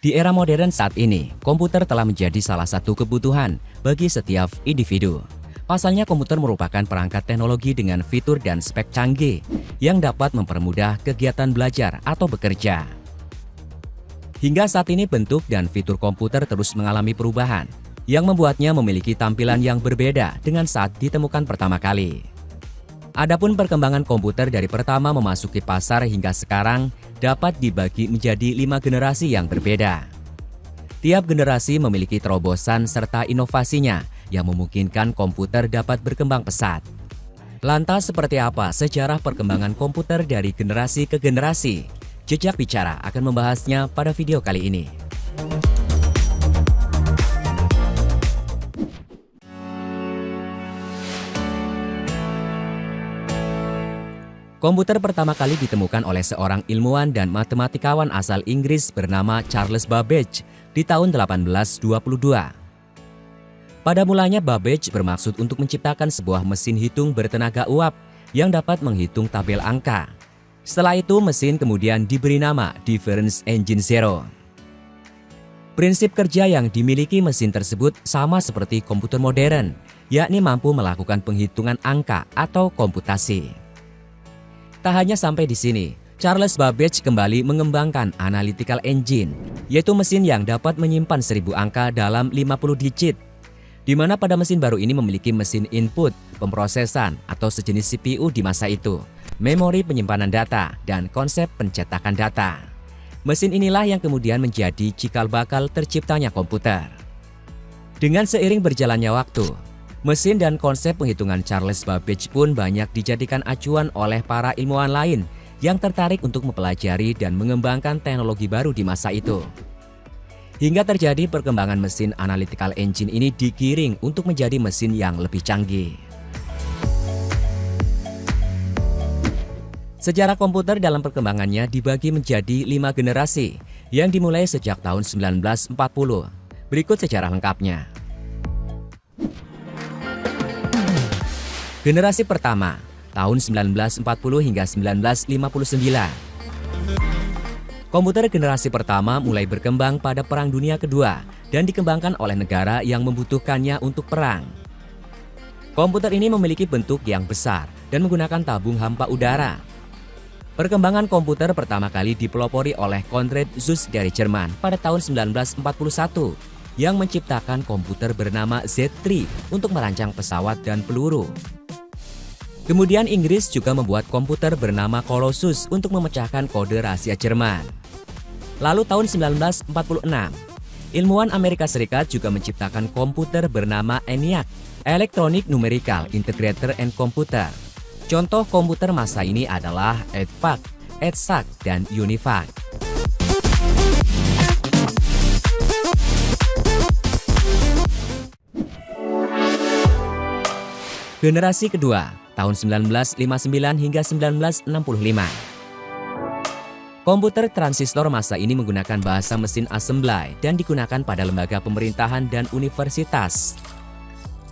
Di era modern saat ini, komputer telah menjadi salah satu kebutuhan bagi setiap individu. Pasalnya, komputer merupakan perangkat teknologi dengan fitur dan spek canggih yang dapat mempermudah kegiatan belajar atau bekerja. Hingga saat ini, bentuk dan fitur komputer terus mengalami perubahan yang membuatnya memiliki tampilan yang berbeda dengan saat ditemukan pertama kali. Adapun perkembangan komputer dari pertama memasuki pasar hingga sekarang dapat dibagi menjadi 5 generasi yang berbeda. Tiap generasi memiliki terobosan serta inovasinya yang memungkinkan komputer dapat berkembang pesat. Lantas seperti apa sejarah perkembangan komputer dari generasi ke generasi? Jejak Bicara akan membahasnya pada video kali ini. Komputer pertama kali ditemukan oleh seorang ilmuwan dan matematikawan asal Inggris bernama Charles Babbage di tahun 1822. Pada mulanya Babbage bermaksud untuk menciptakan sebuah mesin hitung bertenaga uap yang dapat menghitung tabel angka. Setelah itu mesin kemudian diberi nama Difference Engine Zero. Prinsip kerja yang dimiliki mesin tersebut sama seperti komputer modern, yakni mampu melakukan penghitungan angka atau komputasi. Tak hanya sampai di sini, Charles Babbage kembali mengembangkan analytical engine, yaitu mesin yang dapat menyimpan 1000 angka dalam 50 digit, di mana pada mesin baru ini memiliki mesin input, pemrosesan atau sejenis CPU di masa itu, memori penyimpanan data, dan konsep pencetakan data. Mesin inilah yang kemudian menjadi cikal bakal terciptanya komputer. Dengan seiring berjalannya waktu, mesin dan konsep penghitungan Charles Babbage pun banyak dijadikan acuan oleh para ilmuwan lain yang tertarik untuk mempelajari dan mengembangkan teknologi baru di masa itu. Hingga terjadi perkembangan mesin analytical engine ini digiring untuk menjadi mesin yang lebih canggih. Sejarah komputer dalam perkembangannya dibagi menjadi 5 generasi yang dimulai sejak tahun 1940. Berikut sejarah lengkapnya. Generasi pertama, tahun 1940 hingga 1959. Komputer generasi pertama mulai berkembang pada Perang Dunia Kedua dan dikembangkan oleh negara yang membutuhkannya untuk perang. Komputer ini memiliki bentuk yang besar dan menggunakan tabung hampa udara. Perkembangan komputer pertama kali dipelopori oleh Konrad Zuse dari Jerman pada tahun 1941 yang menciptakan komputer bernama Z3 untuk merancang pesawat dan peluru. Kemudian Inggris juga membuat komputer bernama Colossus untuk memecahkan kode rahasia Jerman. Lalu tahun 1946, ilmuwan Amerika Serikat juga menciptakan komputer bernama ENIAC, Electronic Numerical Integrator and Computer. Contoh komputer masa ini adalah EDVAC, EDSAC, dan UNIVAC. Generasi kedua, tahun 1959 hingga 1965. Komputer transistor masa ini menggunakan bahasa mesin assembly dan digunakan pada lembaga pemerintahan dan universitas.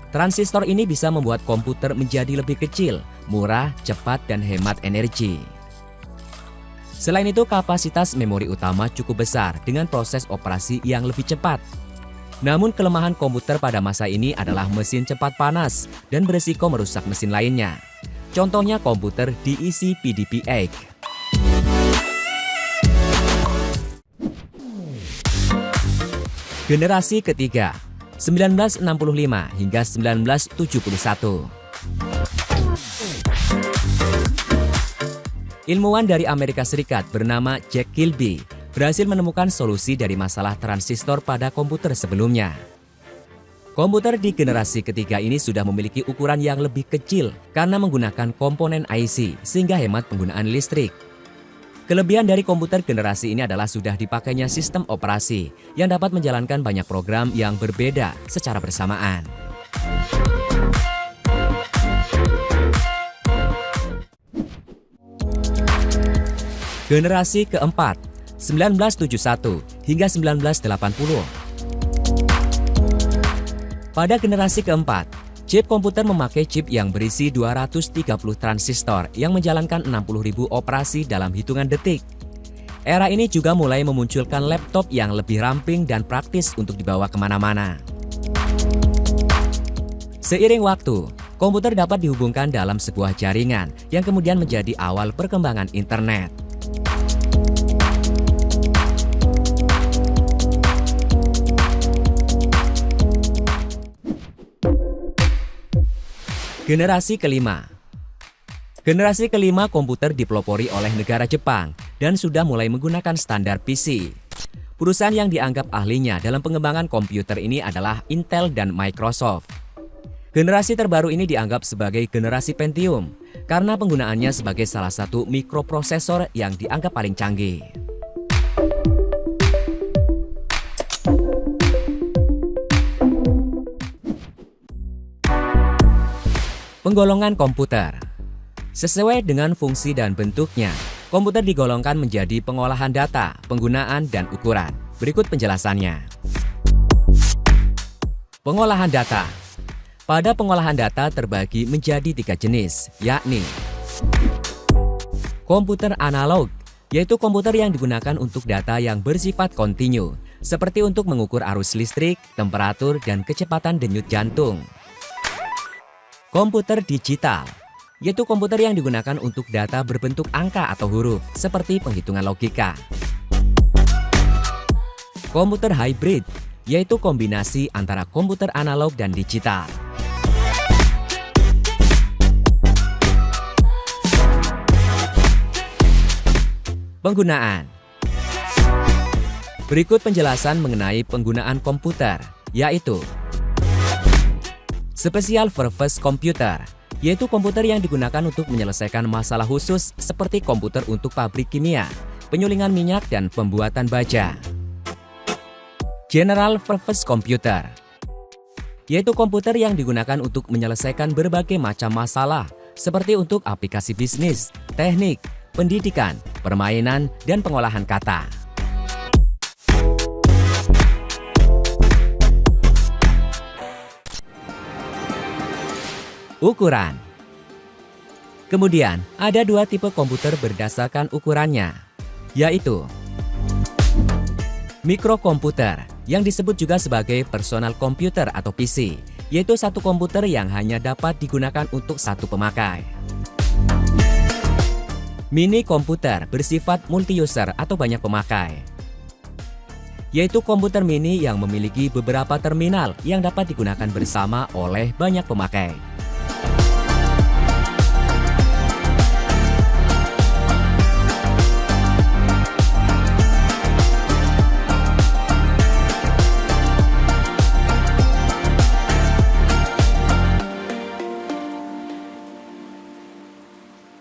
Transistor ini bisa membuat komputer menjadi lebih kecil, murah, cepat, dan hemat energi. Selain itu, kapasitas memori utama cukup besar dengan proses operasi yang lebih cepat. Namun kelemahan komputer pada masa ini adalah mesin cepat panas dan berisiko merusak mesin lainnya. Contohnya komputer diisi PDP-8. Generasi ketiga, 1965 hingga 1971. Ilmuwan dari Amerika Serikat bernama Jack Kilby berhasil menemukan solusi dari masalah transistor pada komputer sebelumnya. Komputer di generasi ketiga ini sudah memiliki ukuran yang lebih kecil karena menggunakan komponen IC sehingga hemat penggunaan listrik. Kelebihan dari komputer generasi ini adalah sudah dipakainya sistem operasi yang dapat menjalankan banyak program yang berbeda secara bersamaan. Generasi keempat, 1971 hingga 1980. Pada generasi keempat, chip komputer memakai chip yang berisi 230 transistor yang menjalankan 60.000 operasi dalam hitungan detik. Era ini juga mulai memunculkan laptop yang lebih ramping dan praktis untuk dibawa kemana-mana. Seiring waktu, komputer dapat dihubungkan dalam sebuah jaringan yang kemudian menjadi awal perkembangan internet. Generasi kelima. Generasi kelima komputer dipelopori oleh negara Jepang dan sudah mulai menggunakan standar PC. Perusahaan yang dianggap ahlinya dalam pengembangan komputer ini adalah Intel dan Microsoft. Generasi terbaru ini dianggap sebagai generasi Pentium karena penggunaannya sebagai salah satu mikroprosesor yang dianggap paling canggih. Penggolongan komputer. Sesuai dengan fungsi dan bentuknya, komputer digolongkan menjadi pengolahan data, penggunaan, dan ukuran. Berikut penjelasannya. Pengolahan data. Pada pengolahan data terbagi menjadi 3 jenis, yakni komputer analog, yaitu komputer yang digunakan untuk data yang bersifat kontinu, seperti untuk mengukur arus listrik, temperatur, dan kecepatan denyut jantung. Komputer digital, yaitu komputer yang digunakan untuk data berbentuk angka atau huruf, seperti penghitungan logika. Komputer hybrid, yaitu kombinasi antara komputer analog dan digital. Penggunaan. Berikut penjelasan mengenai penggunaan komputer, yaitu Special Purpose Computer, yaitu komputer yang digunakan untuk menyelesaikan masalah khusus seperti komputer untuk pabrik kimia, penyulingan minyak, dan pembuatan baja. General Purpose Computer, yaitu komputer yang digunakan untuk menyelesaikan berbagai macam masalah seperti untuk aplikasi bisnis, teknik, pendidikan, permainan, dan pengolahan kata. Ukuran. Kemudian, ada 2 tipe komputer berdasarkan ukurannya, yaitu mikrokomputer, yang disebut juga sebagai personal computer atau PC, yaitu satu komputer yang hanya dapat digunakan untuk satu pemakai. Mini komputer bersifat multi-user atau banyak pemakai, yaitu komputer mini yang memiliki beberapa terminal yang dapat digunakan bersama oleh banyak pemakai.